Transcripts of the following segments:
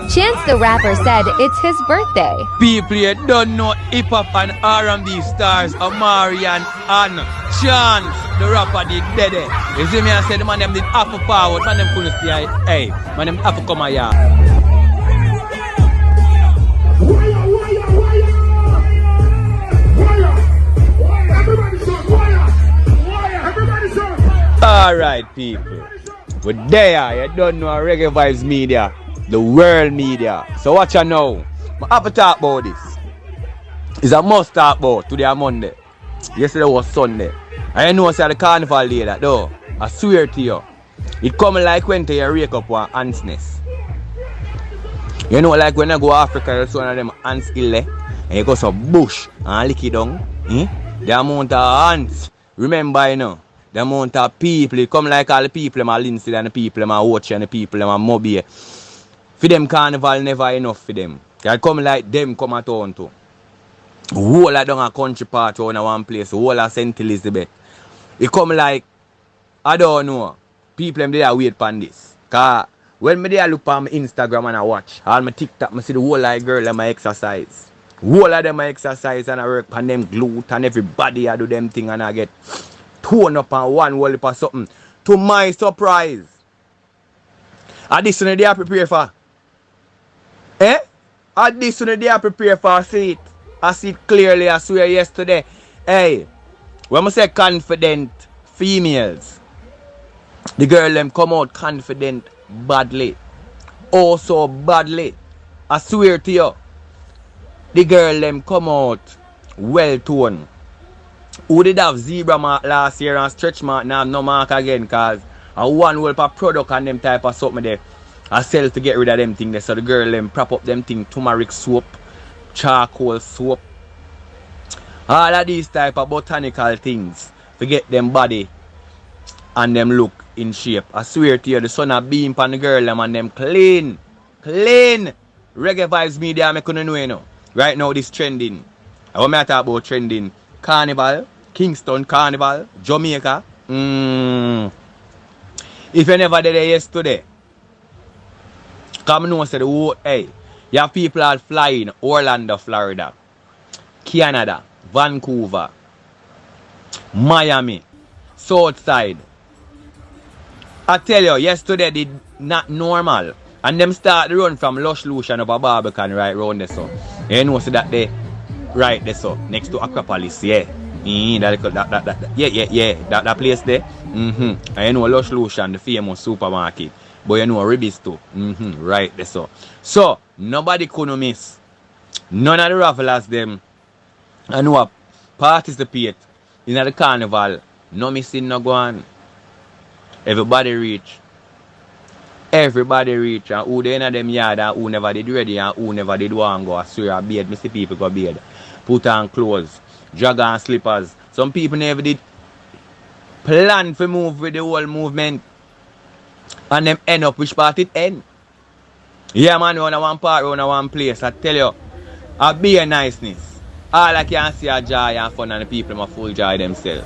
Chance the Rapper said it's his birthday. People here don't know hip hop and R&B stars Omarion and Chance the Rapper did dead. You see me, I said the man them did half a forward, man them couldn't stay. Hey, man them half a come here. Alright people, we're there, you don't know Reggae Vibes Media, the world media. So watch you now. I have to talk about this. It's a must talk about today on Monday. Yesterday was Sunday. I know it's the carnival day that though. I swear to you. It come like when you wake up with ants nest. You know like when I go to Africa, there's one of them ants ill there. And you go to bush and lick it down. The amount of ants. Remember you know. The amount of people, it come like all the people in Lindsay and the people in Watch and the people in Moby. For them carnival never enough for them. It come like them come at town too. Whole of down a country part on one place, whole of St. Elizabeth. It come like, I don't know, people them there wait for this. Cause when me there look on my Instagram and I watch, all my TikTok, I see the whole of girl and my exercise. Whole of them I exercise and I work on them glute and everybody I do them thing and I get torn up on one wall or something. To my surprise. And this one they are prepared for. And this one they are prepared for. I see it. I see it clearly. I swear yesterday. Hey, when I say confident females, the girl them come out confident badly. Oh so badly. I swear to you. The girl them come out well toned. Who did have zebra mark last year and stretch mark now no mark again cause a one whole of product and them type of something there. I sell to get rid of them thing there. So the girl them prop up them thing, turmeric soap, charcoal soap. All of these type of botanical things to get them body and them look in shape. I swear to you the sun a beam on the girl them and them clean. Clean. Reggae Vibes Media I couldn't know you know. Right now this trending. I want me to talk about trending. Carnival, Kingston Carnival, Jamaica. If you never did it yesterday, come know say the whole hey, you have people are flying Orlando, Florida, Canada, Vancouver, Miami, Southside. I tell you, yesterday did not normal. And them start the run from Lush Lucian over Barbican right round there so. You know so that they right there so next to Acropolis, yeah. That place there. And you know Lush Lucian, the famous supermarket. But you know Ribis too. Right there so. So nobody couldn't miss. None of the rafflers them and who participate in the carnival. No missing, no going. Everybody reach. Everybody reach and who they in them yard and who never did ready and who never did want go. I swear I beard, me see people go beard. Put on clothes, jog on slippers. Some people never did plan to move with the whole movement. And them end up which part it end. Yeah man, on one part, on one place. I tell you, a bare niceness. All I can see a joy and fun and the people are full joy themselves.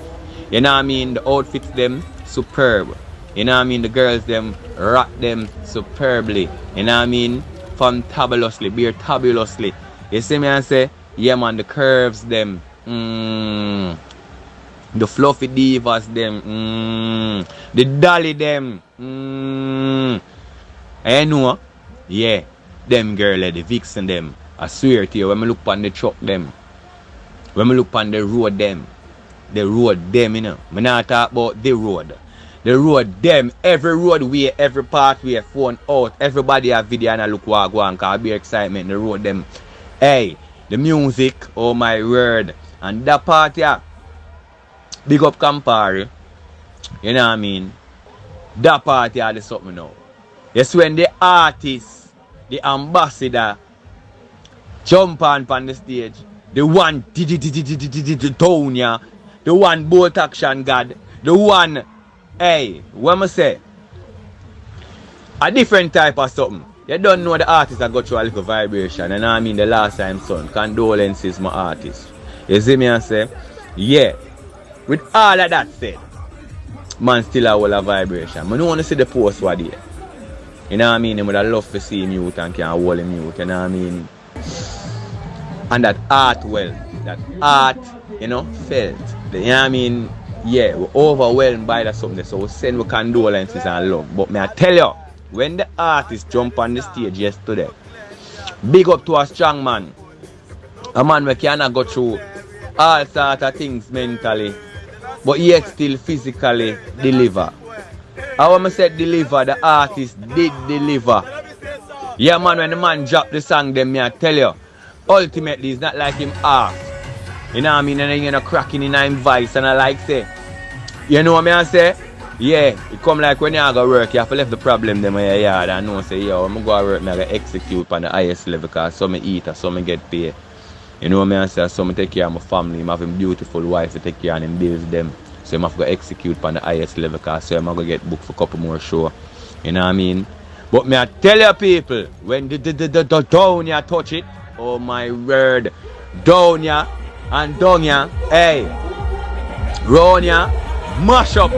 You know what I mean? The outfits them superb. You know what I mean? The girls them rock them superbly. You know what I mean? Fantabulously, bare tabulously. You see me and say, yeah man, the curves them. The fluffy divas them. The dolly them. And you know, yeah, them girl the vixen them. I swear to you, when I look on the truck them, when I look on the road them, you know. I not talk about the road. The road them, every roadway, every pathway, phone out, everybody have video and I look what go on cause be excitement, the road them. Hey, the music, oh my word. And that part yeah, big up Campari. You know what I mean? That part yeah, there's something now. Yes, when the artist, the ambassador, jump on the stage, the one Aidonia, the one bolt action god, the one hey, what I say? A different type of something. You don't know the artist that got through a little vibration. And I mean the last time son. Condolences my artist. You see me and say? Yeah. With all of that said, man still a whole a vibration. I don't want to see the post what there. You know what I mean? They would have loved to see him youth and can hold him youth, you know what I mean? And that art, well, that art, you know, felt. You know what I mean? Yeah, we're overwhelmed by that something, so we send our condolences and love. But may I tell you, when the artist jump on the stage yesterday, big up to a strong man. A man who cannot go through all sort of things mentally, but yet still physically deliver. How I said deliver, the artist did deliver. Yeah man, when the man drop the song, then me I tell you, ultimately it's not like him off. You know what I mean? And then you know cracking in him voice and I like say, you know what I say? Yeah, it come like when you go work, you have to leave the problem them in your yard and know say, yo, I'm going to work, I'm going to execute on the highest level because some I eat or some I get paid. You know what I say? Some I take care of my family, I have a beautiful wife to take care of and build them. So I have to execute on the highest level because so I'm going to get booked for a couple more shows. You know what I mean? But me I tell you people, when the Aidonia touch it, oh my word, Aidonia and Donia, hey, Ronia, mash up.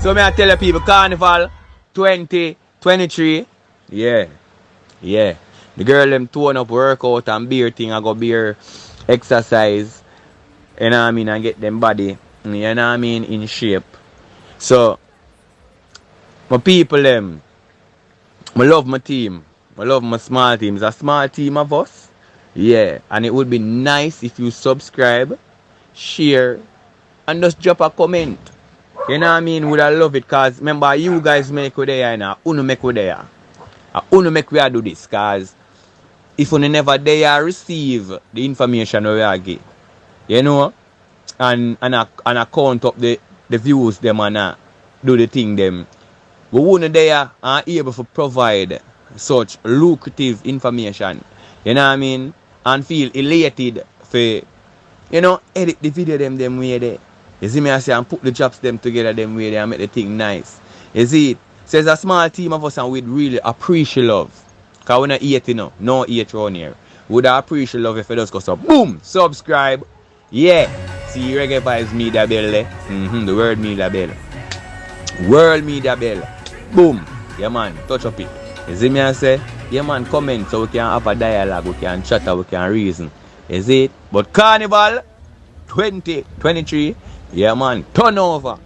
So may I tell you people, Carnival 2023, yeah. The girl them tone up workout and beer thing, I go beer exercise, you know what I mean, and get them body, you know what I mean, in shape. So, my people them, I love my team, I love my small team. It's a small team of us, yeah, and it would be nice if you subscribe, share, and just drop a comment. You know what I mean? Would I love it because remember you guys make with there and unu make with there. Unu make we do this because if unu never there receive the information we get, you know, and count up the views them and do the thing them, we wouldn't there are able to provide such lucrative information, you know what I mean, and feel elated for, you know, edit the video them way there. You see me I say and put the jobs them together them way there and make the thing nice. You see it? So it's a small team of us and we'd really appreciate love. Because we're not hate, you know. No hate around here. We'd appreciate love if you just go so boom! Subscribe. Yeah. See Reggae Vibes Media Bell there. The World Media Bell. World Media Bell. Boom. Yeah man. Touch up it. You see me I say? Yeah man, comment so we can have a dialogue, we can chat, we can reason. You see it? But Carnival 2023, yeah man, turn over.